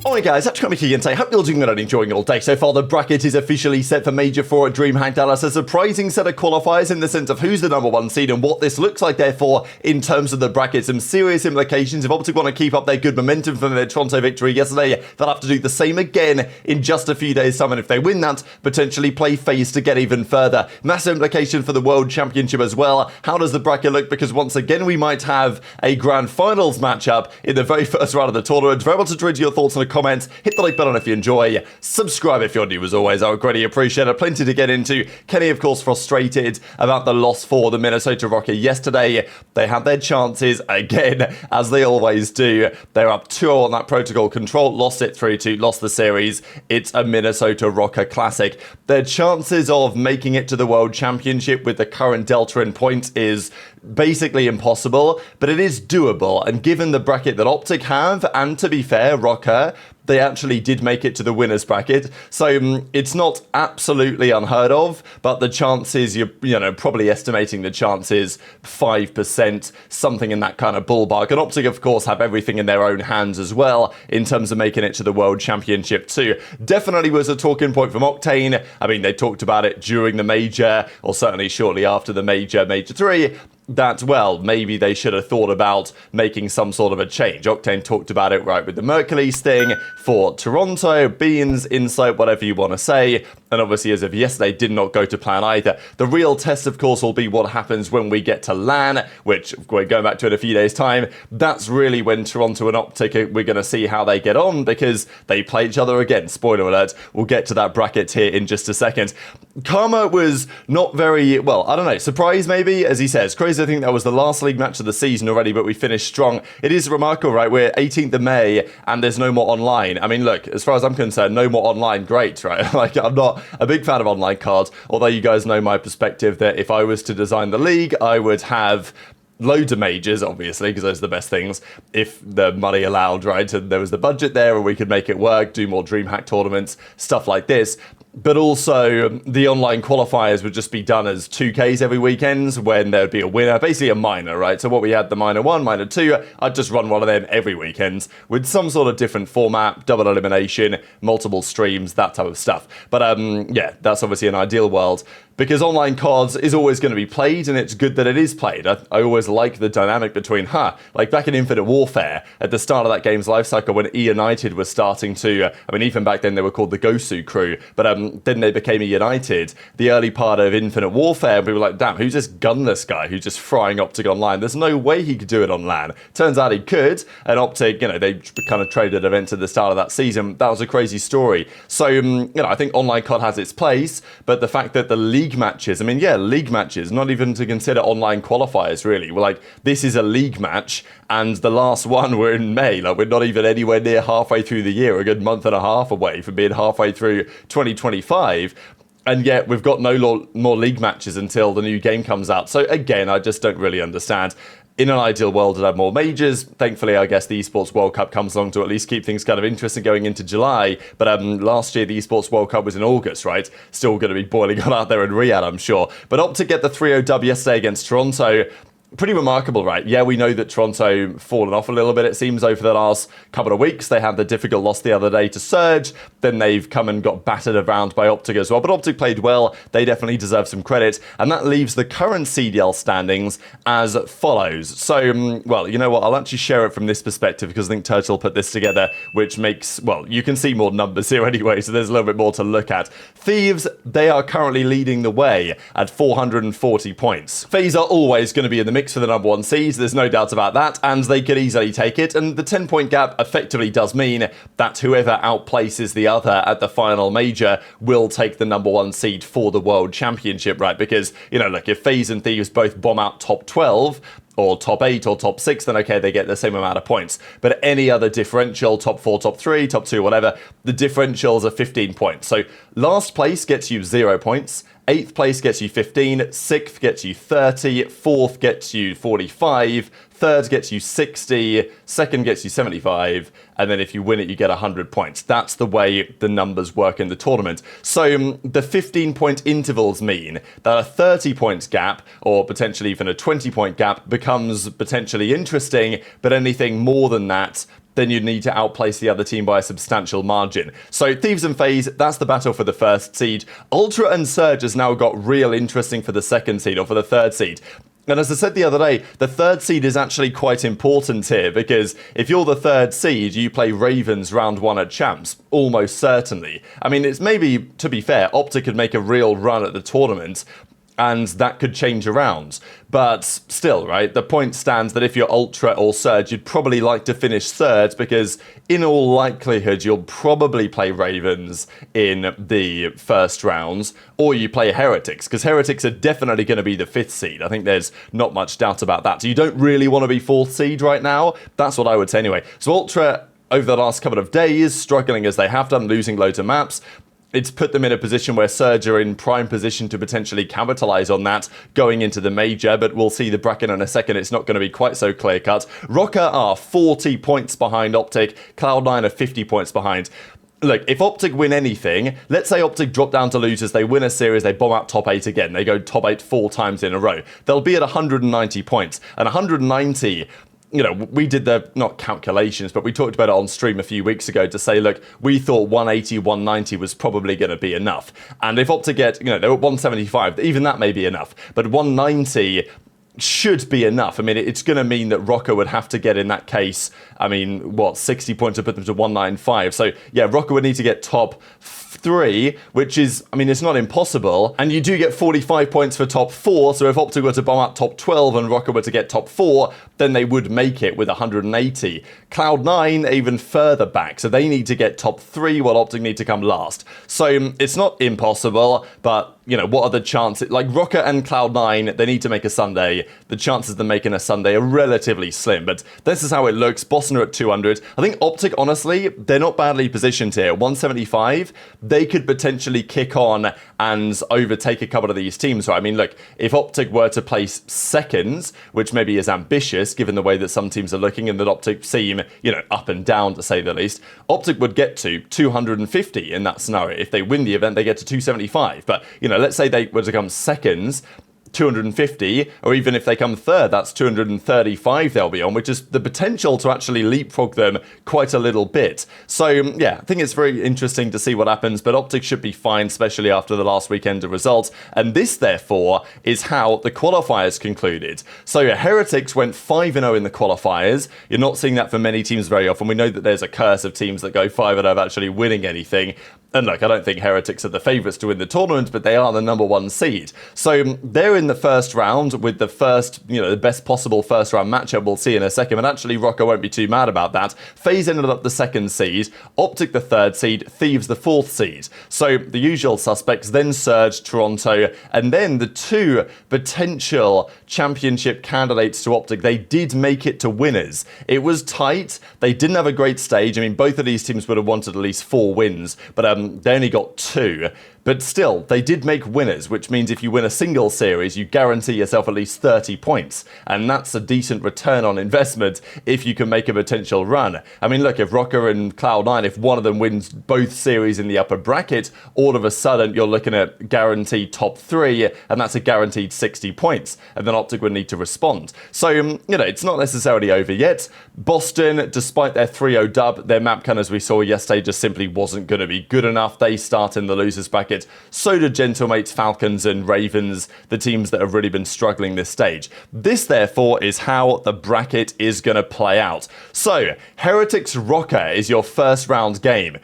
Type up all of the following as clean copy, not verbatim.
Alright guys, that's coming here and say, hope you're doing good and enjoying your day. So far, the bracket is officially set for Major 4 at DreamHack Dallas. A surprising set of qualifiers in the sense of who's the #1 seed and what this looks like, therefore, in terms of the bracket. Some serious implications. If OpTic want to keep up their good momentum from their Toronto victory yesterday, they'll have to do the same again in just a few days' time. And if they win that, potentially play FaZe to get even further. Massive implication for the World Championship as well. How does the bracket look? Because once again, we might have a Grand Finals matchup in the very first round of the tournament. Very much to read your thoughts in the comments. Hit the like button if you enjoy. Subscribe if you're new as always. I would greatly appreciate it. Plenty to get into. Kenny, of course, frustrated about the loss for the Minnesota Rocket yesterday. They had their chances again, as they always do. They're up 2-0 on that protocol control. Lost it 3-2. Lost the series. It's a Minnesota Rocket classic. Their chances of making it to the World Championship with the current delta in points is basically impossible, but it is doable. And given the bracket that OpTic have, and to be fair, Rocker, they actually did make it to the winners bracket. So it's not absolutely unheard of, but the chances, you know, probably estimating the chances 5%, something in that kind of ballpark. And OpTic, of course, have everything in their own hands as well in terms of making it to the World Championship too. Definitely was a talking point from Octane. I mean, they talked about it during the major, or certainly shortly after the major 3, that, well, maybe they should have thought about making some sort of a change. Octane talked about it, right, with the Mercules thing for Toronto, Beans, Insight, whatever you want to say. And obviously, as of yesterday, did not go to plan either. The real test, of course, will be what happens when we get to LAN, which we're going back to in a few days' time. That's really when Toronto and OpTic, we're going to see how they get on, because they play each other again. Spoiler alert, we'll get to that bracket here in just a second. Karma was not very, well, I don't know, surprised maybe, as he says. Crazy, I think that was the last league match of the season already, but we finished strong. It is remarkable, right? We're 18th of May, and there's no more online. I mean, look, as far as I'm concerned, no more online, great, right? Like, I'm not a big fan of online cards, although you guys know my perspective that if I was to design the league, I would have loads of majors, obviously, because those are the best things, if the money allowed, right? And there was the budget there, and we could make it work, do more DreamHack tournaments, stuff like this. But also, the online qualifiers would just be done as 2Ks every weekend, when there would be a winner, basically a minor, right? So what we had, the minor 1, minor 2, I'd just run one of them every weekend with some sort of different format, double elimination, multiple streams, that type of stuff. But yeah, that's obviously an ideal world, because online cards is always going to be played, and it's good that it is played. I always like the dynamic between, like back in Infinite Warfare, at the start of that game's life cycle, when E United was starting to, I mean, even back then they were called the Ghosty crew, but then they became E United. The early part of Infinite Warfare, we were like, damn, who's this gunless guy who's just frying OpTic online? There's no way he could do it on LAN. Turns out he could, and OpTic, you know, they kind of traded events at the start of that season. That was a crazy story. So, you know, I think online COD has its place, but the fact that the league matches, I mean, yeah, league matches, not even to consider online qualifiers, really. We're like, this is a league match, and the last one, we're in May. Like, we're not even anywhere near halfway through the year. We're a good month and a half away from being halfway through 2025. And yet we've got no more league matches until the new game comes out. So again, I just don't really understand. In an ideal world, I'd have more majors. Thankfully, I guess the Esports World Cup comes along to at least keep things kind of interesting going into July. But last year, the Esports World Cup was in August, right? Still going to be boiling on out there in Riyadh, I'm sure. But OpTic get the 3-0 dub yesterday against Toronto. Pretty remarkable, right? Yeah, we know that Toronto fallen off a little bit, it seems, over the last couple of weeks. They had the difficult loss the other day to Surge. Then they've come and got battered around by OpTic as well. But OpTic played well. They definitely deserve some credit. And that leaves the current CDL standings as follows. So, well, you know what? I'll actually share it from this perspective, because I think Turtle put this together, which makes, well, you can see more numbers here anyway, so there's a little bit more to look at. Thieves, they are currently leading the way at 440 points. FaZe are always going to be in the mix for the #1 seeds, there's no doubt about that, and they could easily take it. And the 10-point gap effectively does mean that whoever outplaces the other at the final major will take the #1 seed for the World Championship, right? Because, you know, look, if FaZe and Thieves both bomb out top 12, or top 8 or top 6, then okay, they get the same amount of points. But any other differential, top 4, top 3, top 2, whatever, the differentials are 15 points. So last place gets you 0 points, 8th place gets you 15, 6th gets you 30, 4th gets you 45, 3rd gets you 60, 2nd gets you 75, and then if you win it, you get 100 points. That's the way the numbers work in the tournament. So the 15-point intervals mean that a 30-point gap, or potentially even a 20-point gap, becomes potentially interesting, but anything more than that then you'd need to outplace the other team by a substantial margin. So Thieves and FaZe, that's the battle for the first seed. Ultra and Surge has now got real interesting for the second seed, or for the third seed. And as I said the other day, the third seed is actually quite important here, because if you're the third seed, you play Ravens round 1 at Champs, almost certainly. I mean, it's maybe, to be fair, OpTic could make a real run at the tournament, and that could change around. But still, right, the point stands that if you're Ultra or Surge, you'd probably like to finish third, because in all likelihood, you'll probably play Ravens in the first rounds, or you play Heretics, because Heretics are definitely going to be the 5th seed. I think there's not much doubt about that. So you don't really want to be 4th seed right now. That's what I would say anyway. So Ultra, over the last couple of days, struggling as they have done, losing loads of maps, it's put them in a position where Surge are in prime position to potentially capitalize on that going into the major, but we'll see the bracket in a second. It's not going to be quite so clear-cut. Rocker are 40 points behind OpTic. Cloud9 are 50 points behind. Look, if OpTic win anything, let's say OpTic drop down to losers, they win a series, they bomb out top 8 again, they go top 8 4 times in a row. They'll be at 190 points. And 190... you know, we did the, not calculations, but we talked about it on stream a few weeks ago to say, look, we thought 180, 190 was probably going to be enough. And if OpTic get, you know, they were at 175, even that may be enough. But 190 should be enough. I mean, it's going to mean that Rocker would have to get, in that case, I mean, what, 60 points to put them to 195. So, yeah, Rocker would need to get top 3, which is, I mean, it's not impossible. And you do get 45 points for top 4. So if OpTic were to bomb out top 12 and Rocker were to get top 4, then they would make it with 180. Cloud9 even further back. So they need to get top 3 while OpTic need to come last. So it's not impossible, but, you know, what are the chances? Like Rocker and Cloud9, they need to make a Sunday. The chances of them making a Sunday are relatively slim, but this is how it looks. Boston are at 200. I think OpTic, honestly, they're not badly positioned here. 175, they could potentially kick on and overtake a couple of these teams. Right? I mean, look, if OpTic were to place seconds, which maybe is ambitious given the way that some teams are looking and that OpTic seem, you know, up and down to say the least, OpTic would get to 250 in that scenario. If they win the event, they get to 275. But, you know, let's say they were to come seconds, 250, or even if they come third, that's 235 they'll be on, which is the potential to actually leapfrog them quite a little bit. So, yeah, I think it's very interesting to see what happens, but OpTic should be fine, especially after the last weekend of results. And this, therefore, is how the qualifiers concluded. So, Heretics went 5-0 in the qualifiers. You're not seeing that for many teams very often. We know that there's a curse of teams that go 5-0 of actually winning anything. And look, I don't think Heretics are the favourites to win the tournament, but they are the number 1 seed. So they're in the first round with the first, you know, the best possible first round matchup we'll see in a second. But actually, Rocker won't be too mad about that. FaZe ended up the 2nd seed, OpTic the 3rd seed, Thieves the 4th seed. So the usual suspects, then Surge, Toronto, and then the 2 potential championship candidates to OpTic. They did make it to winners. It was tight. They didn't have a great stage. I mean, both of these teams would have wanted at least 4 wins, but they only got 2. But still, they did make winners, which means if you win a single series, you guarantee yourself at least 30 points. And that's a decent return on investment if you can make a potential run. I mean, look, if Rocker and Cloud9, if one of them wins both series in the upper bracket, all of a sudden you're looking at guaranteed top 3, and that's a guaranteed 60 points. And then OpTic would need to respond. So, you know, it's not necessarily over yet. Boston, despite their 3-0 dub, their map count, as we saw yesterday, just simply wasn't going to be good enough. They start in the losers bracket. So did Gentlemates, Falcons and Ravens, the teams that have really been struggling this stage. This, therefore, is how the bracket is going to play out. So, Heretics Rocker is your first round game.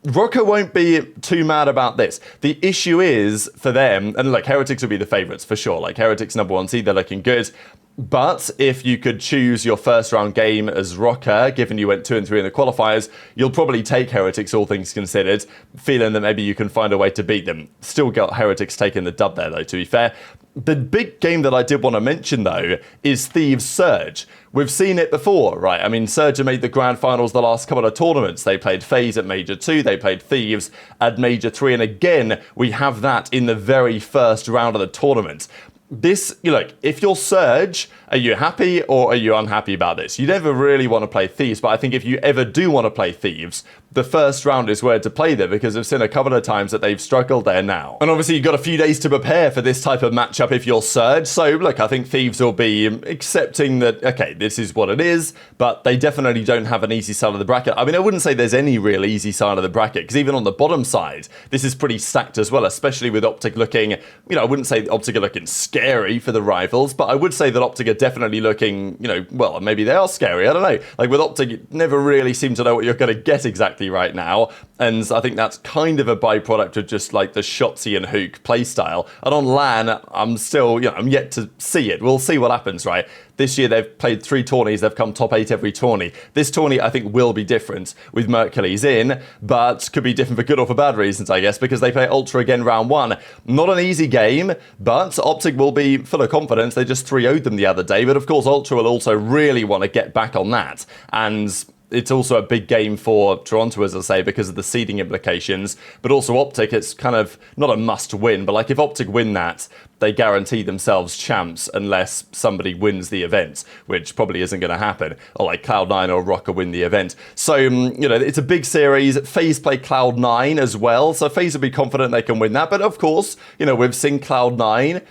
Rocker won't be too mad about this. The issue is, for them, and look, Heretics will be the favourites for sure. Like, Heretics number 1 seed, they're looking good. But if you could choose your first round game as Rocker, given you went 2 and 3 in the qualifiers, you'll probably take Heretics, all things considered, feeling that maybe you can find a way to beat them. Still got Heretics taking the dub there, though, to be fair. The big game that I did want to mention, though, is Thieves Surge. We've seen it before, right? I mean, Surge have made the grand finals the last couple of tournaments. They played FaZe at Major 2, they played Thieves at Major 3, and again, we have that in the very first round of the tournament. this, look, if you're Surge, are you happy or are you unhappy about this? You never really want to play Thieves, but I think if you ever do want to play Thieves, the first round is where to play them, because I've seen a couple of times that they've struggled there now. And obviously you've got a few days to prepare for this type of matchup if you're Surge. So look, I think Thieves will be accepting that, okay, this is what it is, but they definitely don't have an easy side of the bracket. I mean, I wouldn't say there's any real easy side of the bracket, because even on the bottom side, this is pretty stacked as well, especially with OpTic looking, you know, I wouldn't say OpTic are looking scary for the rivals, but I would say that OpTic are definitely looking, you know, well, maybe they are scary, I don't know. Like with OpTic, you never really seem to know what you're going to get exactly right now, and I think that's kind of a byproduct of just like the Shotzzy and Huke playstyle. And on LAN, I'm still, you know, I'm yet to see it. We'll see what happens, right? This year they've played 3 tourneys, they've come top 8 every tourney. This tourney I think will be different with Mercury's in, but could be different for good or for bad reasons, I guess, because they play Ultra again round 1. Not an easy game, but OpTic will be full of confidence. They just 3-0'd them the other day, but of course Ultra will also really want to get back on that. And it's also a big game for Toronto, as I say, because of the seeding implications. But also OpTic, it's kind of not a must-win, but like if OpTic win that, they guarantee themselves champs unless somebody wins the event, which probably isn't going to happen. Or like Cloud9 or Rocker win the event. So, you know, it's a big series. FaZe play Cloud9 as well, so FaZe will be confident they can win that. But of course, you know, we've seen Cloud9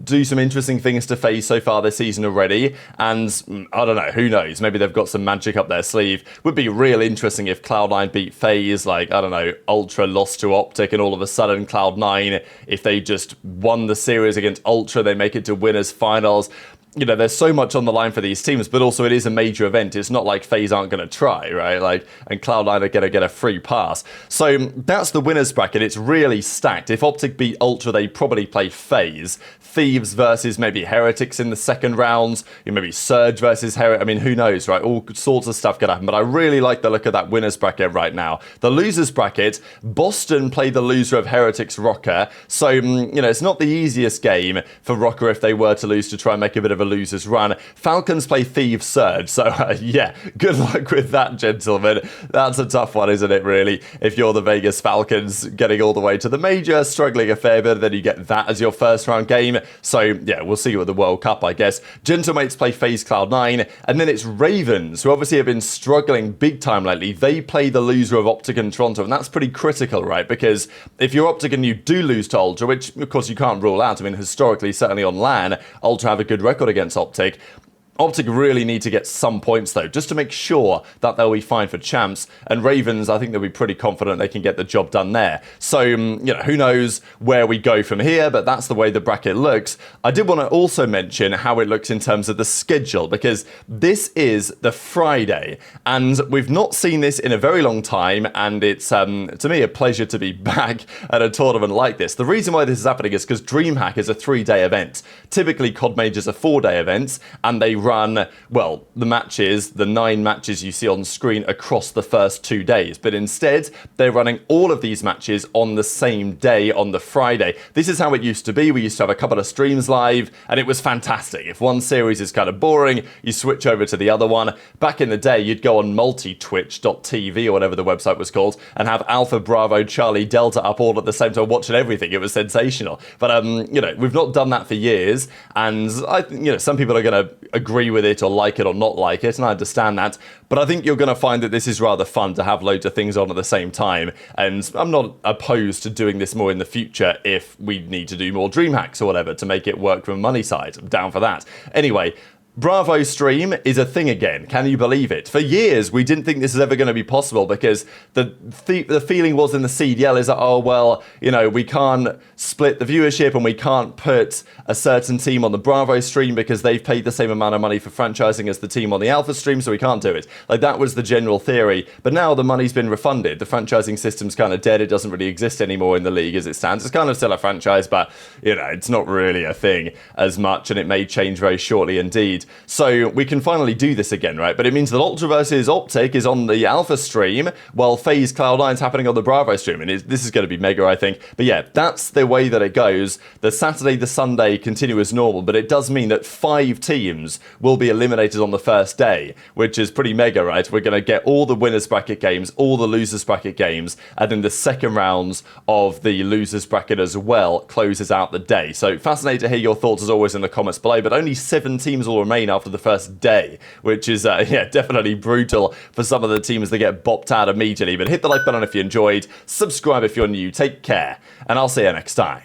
do some interesting things to FaZe so far this season already, and I don't know, who knows, maybe they've got some magic up their sleeve. Would be real interesting if Cloud9 beat FaZe, like, I don't know, Ultra lost to OpTic, and all of a sudden Cloud9, if they just won the series against Ultra, they make it to winners finals. You know, there's so much on the line for these teams, but also it is a major event. It's not like FaZe aren't going to try, right? Like, and Cloud9 are going to get a free pass. So that's the winners bracket. It's really stacked. If OpTic beat Ultra, they probably play FaZe. Thieves versus maybe Heretics in the second round. You know, maybe Surge versus Heretics. I mean, who knows, right? All sorts of stuff could happen. But I really like the look of that winners bracket right now. The losers bracket, Boston play the loser of Heretics Rocker. So, you know, it's not the easiest game for Rocker if they were to lose to try and make a bit of a losers run. Falcons play Thieves Surge. So, yeah, good luck with that, gentlemen. That's a tough one, isn't it, really? If you're the Vegas Falcons getting all the way to the major, struggling a fair bit, then you get that as your first round game. So, yeah, we'll see you at the World Cup, I guess. Gentlemates play FaZe Cloud9, and then it's Ravens, who obviously have been struggling big time lately. They play the loser of OpTic and Toronto, and that's pretty critical, right? Because if you're OpTic and you do lose to Ultra, which, of course, you can't rule out. I mean, historically, certainly on LAN, Ultra have a good record against OpTic. OpTic really need to get some points, though, just to make sure that they'll be fine for champs. And Ravens, I think they'll be pretty confident they can get the job done there. So, you know, who knows where we go from here, but that's the way the bracket looks. I did want to also mention how it looks in terms of the schedule, because this is the Friday, and we've not seen this in a very long time, and it's, to me, a pleasure to be back at a tournament like this. The reason why this is happening is because DreamHack is a 3-day event. Typically, COD Majors are 4-day events, and they run, well, the matches, the 9 matches you see on screen across the first 2 days. But instead, they're running all of these matches on the same day, on the Friday. This is how it used to be. We used to have a couple of streams live, and it was fantastic. If one series is kind of boring, you switch over to the other one. Back in the day, you'd go on multitwitch.tv or whatever the website was called, and have Alpha, Bravo, Charlie, Delta up all at the same time watching everything. It was sensational. But, you know, we've not done that for years, and, you know, some people are going to agree with it or like it or not like it, and I understand that, but I think you're going to find that this is rather fun to have loads of things on at the same time, and I'm not opposed to doing this more in the future if we need to do more dream hacks or whatever to make it work from a money side. I'm down for that. Anyway, Bravo stream is a thing again. Can you believe it? For years, we didn't think this is ever going to be possible because the feeling was in the CDL is that, oh, well, you know, we can't split the viewership and we can't put a certain team on the Bravo stream because they've paid the same amount of money for franchising as the team on the Alpha stream, so we can't do it. Like, that was the general theory. But now the money's been refunded. The franchising system's kind of dead. It doesn't really exist anymore in the league as it stands. It's kind of still a franchise, but, you know, it's not really a thing as much, and it may change very shortly indeed. delayed. So we can finally do this again, right? But it means that Ultra versus OpTic is on the Alpha stream, while FaZe Cloud9 is happening on the Bravo stream. And this is going to be mega, I think. But yeah, that's the way that it goes. The Saturday, the Sunday continue as normal, but it does mean that 5 teams will be eliminated on the first day, which is pretty mega, right? We're going to get all the winners bracket games, all the losers bracket games, and then the second rounds of the losers bracket as well closes out the day. So fascinating to hear your thoughts as always in the comments below, but only 7 teams will remain after the first day, which is yeah, definitely brutal for some of the teams that get bopped out immediately. But hit the like button if you enjoyed, subscribe if you're new, take care, and I'll see you next time.